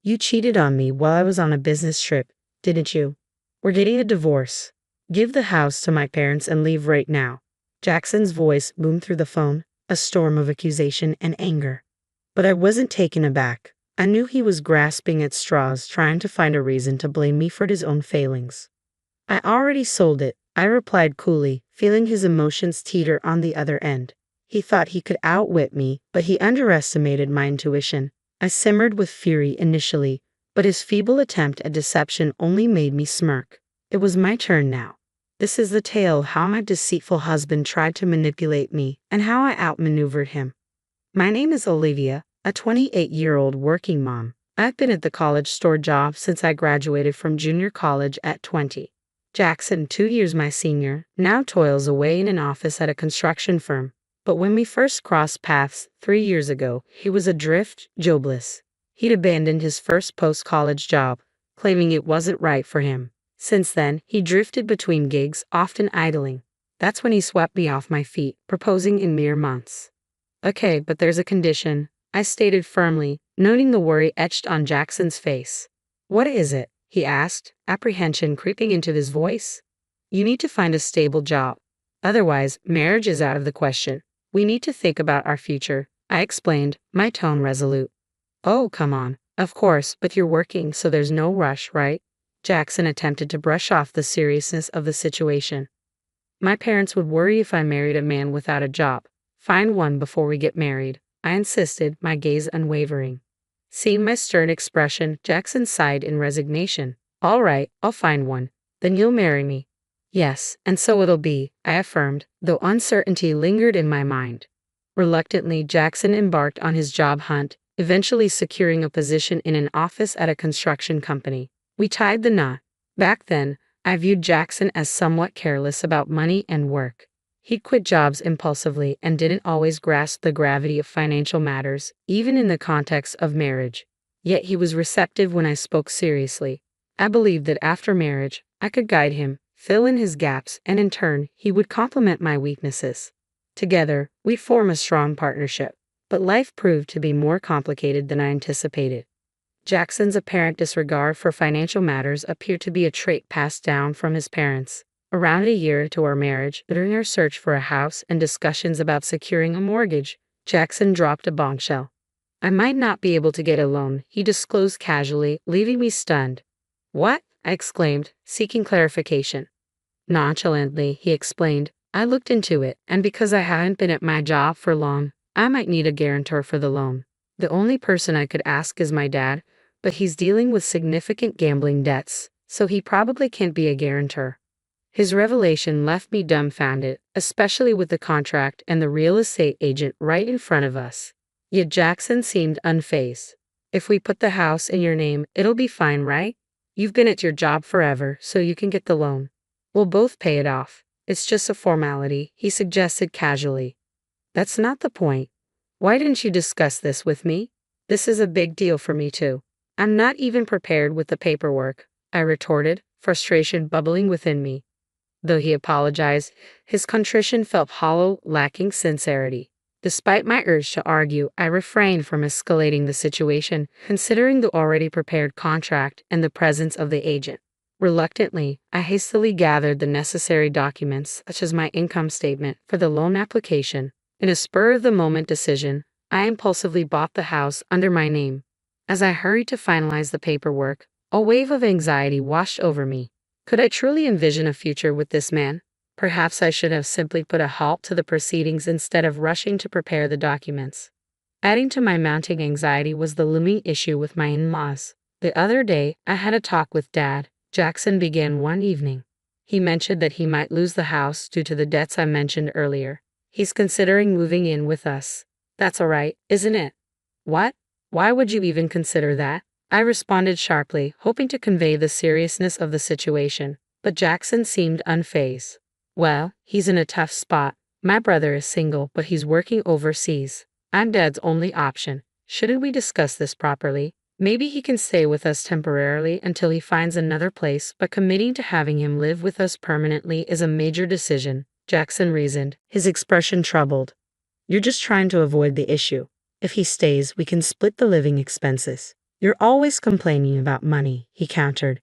You cheated on me while I was on a business trip, didn't you? We're getting a divorce. Give the house to my parents and leave right now. Jackson's voice boomed through the phone, a storm of accusation and anger. But I wasn't taken aback. I knew he was grasping at straws, trying to find a reason to blame me for his own failings. I already sold it, I replied coolly, feeling his emotions teeter on the other end. He thought he could outwit me, but he underestimated my intuition. I simmered with fury initially, but his feeble attempt at deception only made me smirk. It was my turn now. This is the tale of how my deceitful husband tried to manipulate me and how I outmaneuvered him. My name is Olivia, a 28-year-old working mom. I've been at the college store job since I graduated from junior college at 20. Jackson, 2 years my senior, now toils away in an office at a construction firm. But when we first crossed paths 3 years ago, he was adrift, jobless. He'd abandoned his first post-college job, claiming it wasn't right for him. Since then, he drifted between gigs, often idling. That's when he swept me off my feet, proposing in mere months. Okay, but there's a condition, I stated firmly, noting the worry etched on Jackson's face. What is it? He asked, apprehension creeping into his voice. You need to find a stable job. Otherwise, marriage is out of the question. We need to think about our future, I explained, my tone resolute. Oh, come on. Of course, but you're working, so there's no rush, right? Jackson attempted to brush off the seriousness of the situation. My parents would worry if I married a man without a job. Find one before we get married, I insisted, my gaze unwavering. Seeing my stern expression, Jackson sighed in resignation. All right, I'll find one. Then you'll marry me. Yes, and so it'll be, I affirmed, though uncertainty lingered in my mind. Reluctantly, Jackson embarked on his job hunt, eventually securing a position in an office at a construction company. We tied the knot. Back then, I viewed Jackson as somewhat careless about money and work. He'd quit jobs impulsively and didn't always grasp the gravity of financial matters, even in the context of marriage. Yet he was receptive when I spoke seriously. I believed that after marriage, I could guide him, fill in his gaps, and in turn, he would complement my weaknesses. Together, we'd form a strong partnership. But life proved to be more complicated than I anticipated. Jackson's apparent disregard for financial matters appeared to be a trait passed down from his parents. Around a year into our marriage, during our search for a house and discussions about securing a mortgage, Jackson dropped a bombshell. I might not be able to get a loan, he disclosed casually, leaving me stunned. What? I exclaimed, seeking clarification. Nonchalantly, he explained, I looked into it, and because I hadn't been at my job for long, I might need a guarantor for the loan. The only person I could ask is my dad, but he's dealing with significant gambling debts, so he probably can't be a guarantor. His revelation left me dumbfounded, especially with the contract and the real estate agent right in front of us. Yet Jackson seemed unfazed. If we put the house in your name, it'll be fine, right? You've been at your job forever, so you can get the loan. We'll both pay it off. It's just a formality, he suggested casually. That's not the point. Why didn't you discuss this with me? This is a big deal for me too. I'm not even prepared with the paperwork, I retorted, frustration bubbling within me. Though he apologized, his contrition felt hollow, lacking sincerity. Despite my urge to argue, I refrained from escalating the situation, considering the already prepared contract and the presence of the agent. Reluctantly, I hastily gathered the necessary documents, such as my income statement, for the loan application. In a spur-of-the-moment decision, I impulsively bought the house under my name. As I hurried to finalize the paperwork, a wave of anxiety washed over me. Could I truly envision a future with this man? Perhaps I should have simply put a halt to the proceedings instead of rushing to prepare the documents. Adding to my mounting anxiety was the looming issue with my in-laws. The other day, I had a talk with Dad. Jackson began one evening. He mentioned that he might lose the house due to the debts I mentioned earlier. He's considering moving in with us. That's all right, isn't it? What? Why would you even consider that? I responded sharply, hoping to convey the seriousness of the situation, but Jackson seemed unfazed. Well, he's in a tough spot. My brother is single, but he's working overseas. I'm Dad's only option. Shouldn't we discuss this properly? Maybe he can stay with us temporarily until he finds another place, but committing to having him live with us permanently is a major decision, Jackson reasoned, his expression troubled. You're just trying to avoid the issue. If he stays, we can split the living expenses. You're always complaining about money, he countered.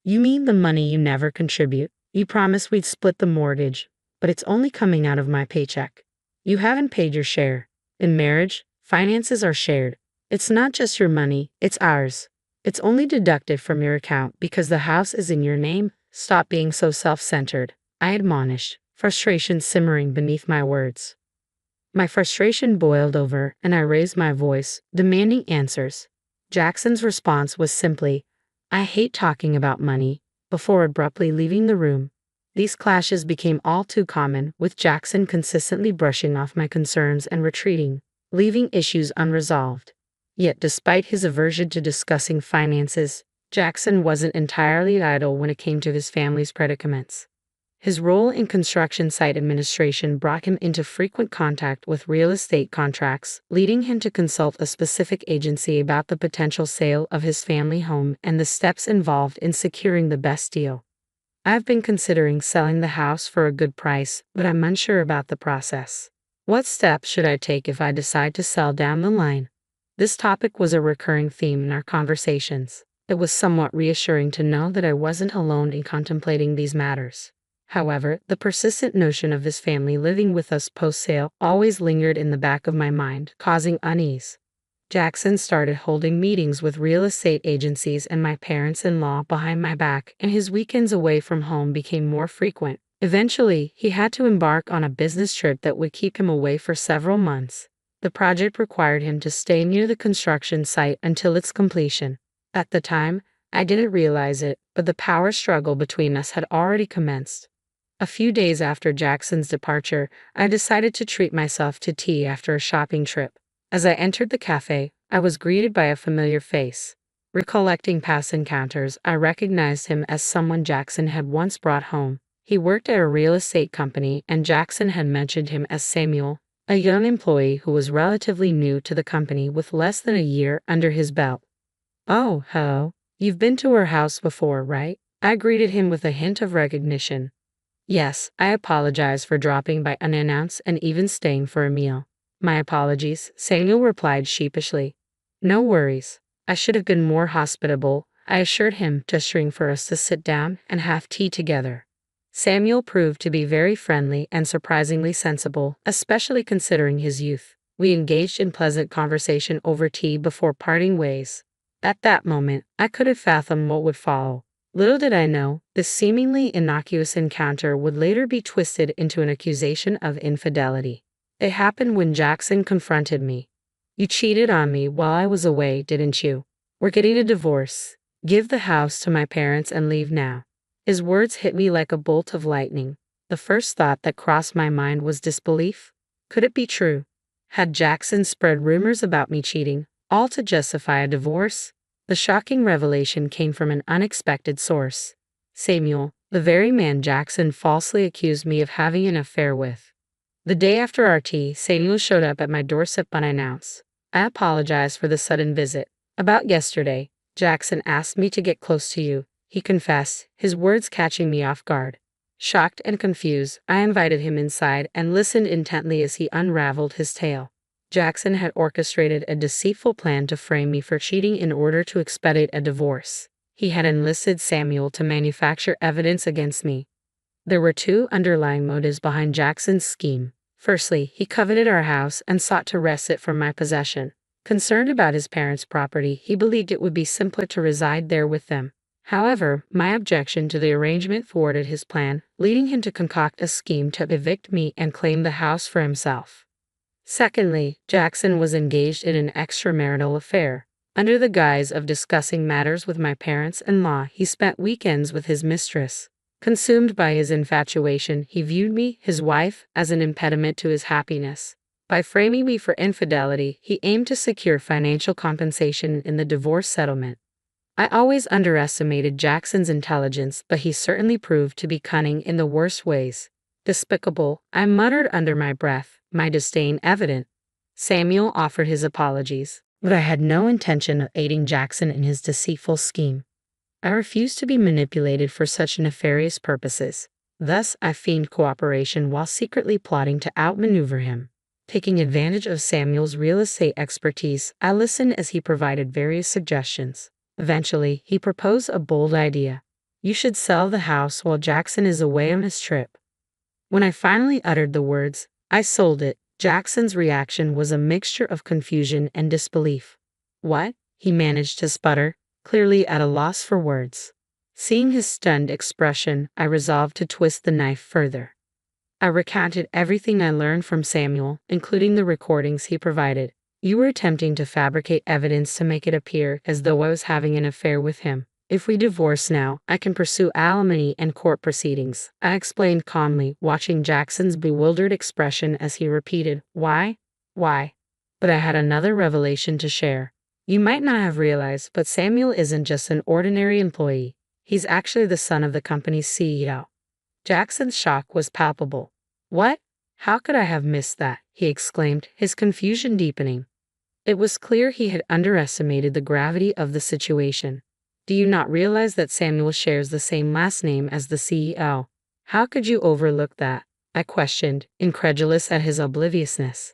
You mean the money you never contribute? You promised we'd split the mortgage, but it's only coming out of my paycheck. You haven't paid your share. In marriage, finances are shared. It's not just your money, it's ours. It's only deducted from your account because the house is in your name. Stop being so self-centered, I admonished, frustration simmering beneath my words. My frustration boiled over, and I raised my voice, demanding answers. Jackson's response was simply, I hate talking about money, before abruptly leaving the room. These clashes became all too common, with Jackson consistently brushing off my concerns and retreating, leaving issues unresolved. Yet despite his aversion to discussing finances, Jackson wasn't entirely idle when it came to his family's predicaments. His role in construction site administration brought him into frequent contact with real estate contracts, leading him to consult a specific agency about the potential sale of his family home and the steps involved in securing the best deal. I've been considering selling the house for a good price, but I'm unsure about the process. What steps should I take if I decide to sell down the line? This topic was a recurring theme in our conversations. It was somewhat reassuring to know that I wasn't alone in contemplating these matters. However, the persistent notion of his family living with us post-sale always lingered in the back of my mind, causing unease. Jackson started holding meetings with real estate agencies and my parents-in-law behind my back, and his weekends away from home became more frequent. Eventually, he had to embark on a business trip that would keep him away for several months. The project required him to stay near the construction site until its completion. At the time, I didn't realize it, but the power struggle between us had already commenced. A few days after Jackson's departure, I decided to treat myself to tea after a shopping trip. As I entered the cafe, I was greeted by a familiar face. Recollecting past encounters, I recognized him as someone Jackson had once brought home. He worked at a real estate company, and Jackson had mentioned him as Samuel, a young employee who was relatively new to the company with less than a year under his belt. Oh, hello. You've been to our house before, right? I greeted him with a hint of recognition. Yes, I apologize for dropping by unannounced and even staying for a meal. My apologies, Samuel replied sheepishly. No worries. I should have been more hospitable, I assured him, gesturing for us to sit down and have tea together. Samuel proved to be very friendly and surprisingly sensible, especially considering his youth. We engaged in pleasant conversation over tea before parting ways. At that moment, I could have fathomed what would follow. Little did I know, this seemingly innocuous encounter would later be twisted into an accusation of infidelity. It happened when Jackson confronted me. You cheated on me while I was away, didn't you? We're getting a divorce. Give the house to my parents and leave now. His words hit me like a bolt of lightning. The first thought that crossed my mind was disbelief. Could it be true? Had Jackson spread rumors about me cheating, all to justify a divorce? The shocking revelation came from an unexpected source. Samuel, the very man Jackson falsely accused me of having an affair with. The day after our tea, Samuel showed up at my doorstep unannounced. I apologized for the sudden visit. About yesterday, Jackson asked me to get close to you, he confessed, his words catching me off guard. Shocked and confused, I invited him inside and listened intently as he unraveled his tale. Jackson had orchestrated a deceitful plan to frame me for cheating in order to expedite a divorce. He had enlisted Samuel to manufacture evidence against me. There were two underlying motives behind Jackson's scheme. Firstly, he coveted our house and sought to wrest it from my possession. Concerned about his parents' property, he believed it would be simpler to reside there with them. However, my objection to the arrangement thwarted his plan, leading him to concoct a scheme to evict me and claim the house for himself. Secondly, Jackson was engaged in an extramarital affair. Under the guise of discussing matters with my parents-in-law, he spent weekends with his mistress. Consumed by his infatuation, he viewed me, his wife, as an impediment to his happiness. By framing me for infidelity, he aimed to secure financial compensation in the divorce settlement. I always underestimated Jackson's intelligence, but he certainly proved to be cunning in the worst ways. Despicable, I muttered under my breath, my disdain evident. Samuel offered his apologies, but I had no intention of aiding Jackson in his deceitful scheme. I refused to be manipulated for such nefarious purposes. Thus, I feigned cooperation while secretly plotting to outmaneuver him. Taking advantage of Samuel's real estate expertise, I listened as he provided various suggestions. Eventually, he proposed a bold idea. You should sell the house while Jackson is away on his trip. When I finally uttered the words, I sold it, Jackson's reaction was a mixture of confusion and disbelief. What? He managed to sputter, clearly at a loss for words. Seeing his stunned expression, I resolved to twist the knife further. I recounted everything I learned from Samuel, including the recordings he provided. You were attempting to fabricate evidence to make it appear as though I was having an affair with him. If we divorce now, I can pursue alimony and court proceedings, I explained calmly, watching Jackson's bewildered expression as he repeated, Why? Why? But I had another revelation to share. You might not have realized, but Samuel isn't just an ordinary employee. He's actually the son of the company's CEO. Jackson's shock was palpable. What? How could I have missed that? He exclaimed, his confusion deepening. It was clear he had underestimated the gravity of the situation. Do you not realize that Samuel shares the same last name as the CEO? How could you overlook that? I questioned, incredulous at his obliviousness.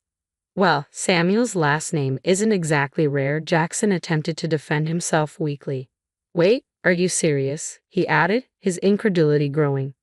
Well, Samuel's last name isn't exactly rare. Jackson attempted to defend himself weakly. Wait, are you serious? He added, his incredulity growing.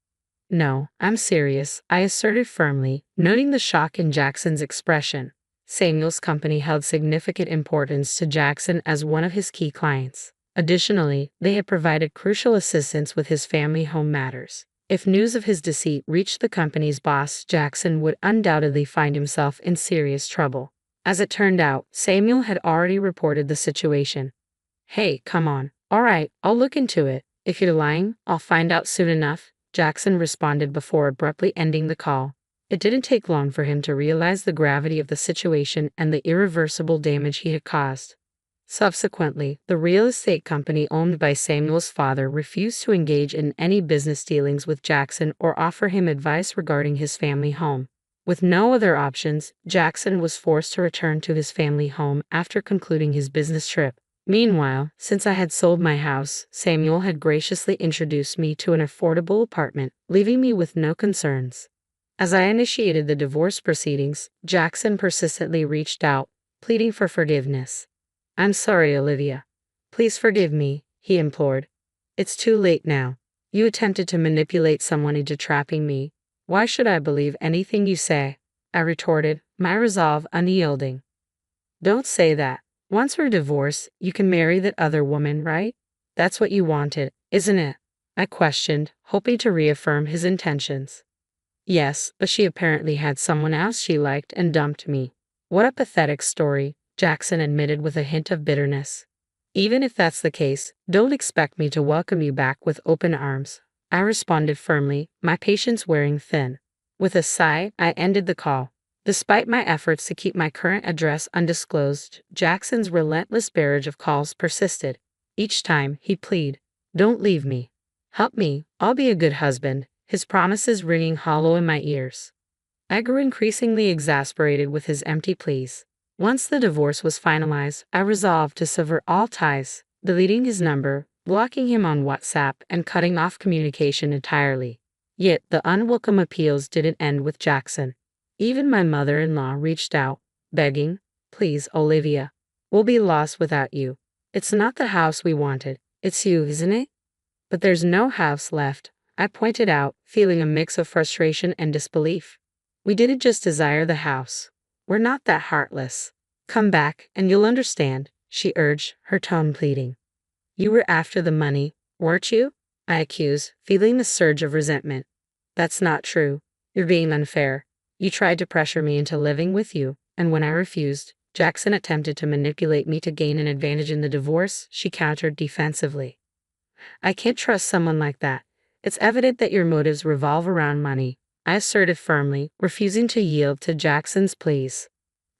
No, I'm serious, I asserted firmly, noting the shock in Jackson's expression. Samuel's company held significant importance to Jackson as one of his key clients. Additionally, they had provided crucial assistance with his family home matters. If news of his deceit reached the company's boss, Jackson would undoubtedly find himself in serious trouble. As it turned out, Samuel had already reported the situation. Hey, come on. All right, I'll look into it. If you're lying, I'll find out soon enough, Jackson responded before abruptly ending the call. It didn't take long for him to realize the gravity of the situation and the irreversible damage he had caused. Subsequently, the real estate company owned by Samuel's father refused to engage in any business dealings with Jackson or offer him advice regarding his family home. With no other options, Jackson was forced to return to his family home after concluding his business trip. Meanwhile, since I had sold my house, Samuel had graciously introduced me to an affordable apartment, leaving me with no concerns. As I initiated the divorce proceedings, Jackson persistently reached out, pleading for forgiveness. I'm sorry, Olivia. Please forgive me, he implored. It's too late now. You attempted to manipulate someone into trapping me. Why should I believe anything you say? I retorted, my resolve unyielding. Don't say that. Once we're divorced, you can marry that other woman, right? That's what you wanted, isn't it? I questioned, hoping to reaffirm his intentions. Yes, but she apparently had someone else she liked and dumped me. What a pathetic story, Jackson admitted with a hint of bitterness. Even if that's the case, don't expect me to welcome you back with open arms, I responded firmly, my patience wearing thin. With a sigh, I ended the call. Despite my efforts to keep my current address undisclosed, Jackson's relentless barrage of calls persisted. Each time, he pleaded, Don't leave me. Help me, I'll be a good husband, his promises ringing hollow in my ears. I grew increasingly exasperated with his empty pleas. Once the divorce was finalized, I resolved to sever all ties, deleting his number, blocking him on WhatsApp, and cutting off communication entirely. Yet, the unwelcome appeals didn't end with Jackson. Even my mother-in-law reached out, begging, Please, Olivia. We'll be lost without you. It's not the house we wanted. It's you, isn't it? But there's no house left, I pointed out, feeling a mix of frustration and disbelief. We didn't just desire the house. We're not that heartless. Come back, and you'll understand, she urged, her tone pleading. You were after the money, weren't you? I accused, feeling the surge of resentment. That's not true. You're being unfair. You tried to pressure me into living with you, and when I refused, Jackson attempted to manipulate me to gain an advantage in the divorce, she countered defensively. I can't trust someone like that. It's evident that your motives revolve around money, I asserted firmly, refusing to yield to Jackson's pleas.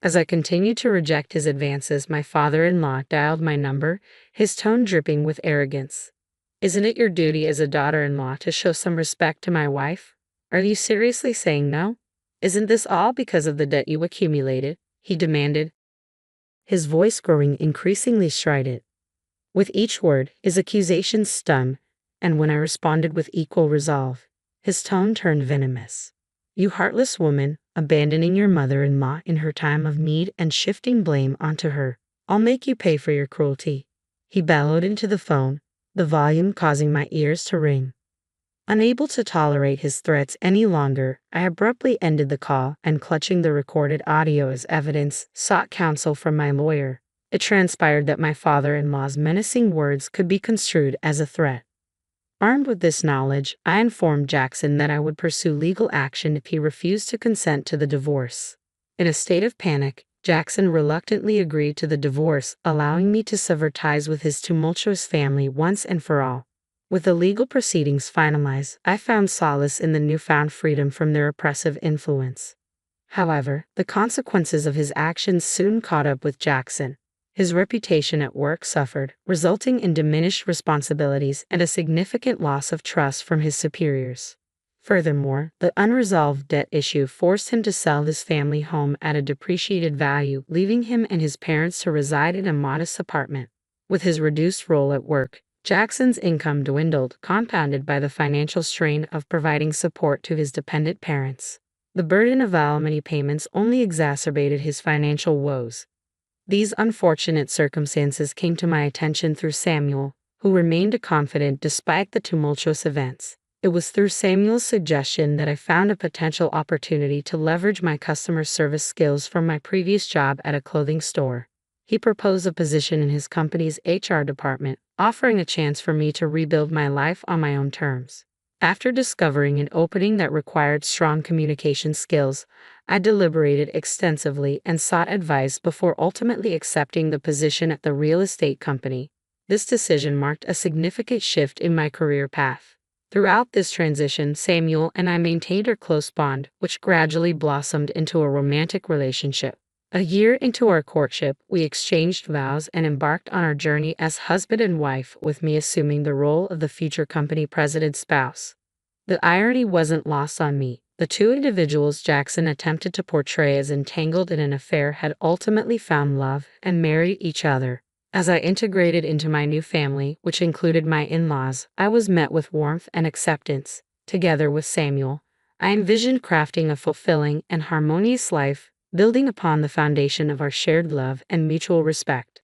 As I continued to reject his advances, my father-in-law dialed my number, his tone dripping with arrogance. Isn't it your duty as a daughter-in-law to show some respect to my wife? Are you seriously saying no? Isn't this all because of the debt you accumulated? He demanded, his voice growing increasingly strident. With each word, his accusations stung, and when I responded with equal resolve, his tone turned venomous. You heartless woman, abandoning your mother-in-law in her time of need and shifting blame onto her. I'll make you pay for your cruelty. He bellowed into the phone, the volume causing my ears to ring. Unable to tolerate his threats any longer, I abruptly ended the call and, clutching the recorded audio as evidence, sought counsel from my lawyer. It transpired that my father-in-law's menacing words could be construed as a threat. Armed with this knowledge, I informed Jackson that I would pursue legal action if he refused to consent to the divorce. In a state of panic, Jackson reluctantly agreed to the divorce, allowing me to sever ties with his tumultuous family once and for all. With the legal proceedings finalized, I found solace in the newfound freedom from their oppressive influence. However, the consequences of his actions soon caught up with Jackson. His reputation at work suffered, resulting in diminished responsibilities and a significant loss of trust from his superiors. Furthermore, the unresolved debt issue forced him to sell his family home at a depreciated value, leaving him and his parents to reside in a modest apartment. With his reduced role at work, Jackson's income dwindled, compounded by the financial strain of providing support to his dependent parents. The burden of alimony payments only exacerbated his financial woes. These unfortunate circumstances came to my attention through Samuel, who remained confident despite the tumultuous events. It was through Samuel's suggestion that I found a potential opportunity to leverage my customer service skills from my previous job at a clothing store. He proposed a position in his company's HR department, offering a chance for me to rebuild my life on my own terms. After discovering an opening that required strong communication skills, I deliberated extensively and sought advice before ultimately accepting the position at the real estate company. This decision marked a significant shift in my career path. Throughout this transition, Samuel and I maintained our close bond, which gradually blossomed into a romantic relationship. A year into our courtship, we exchanged vows and embarked on our journey as husband and wife, with me assuming the role of the future company president's spouse. The irony wasn't lost on me. The two individuals Jackson attempted to portray as entangled in an affair had ultimately found love and married each other. As I integrated into my new family, which included my in-laws, I was met with warmth and acceptance. Together with Samuel, I envisioned crafting a fulfilling and harmonious life, building upon the foundation of our shared love and mutual respect.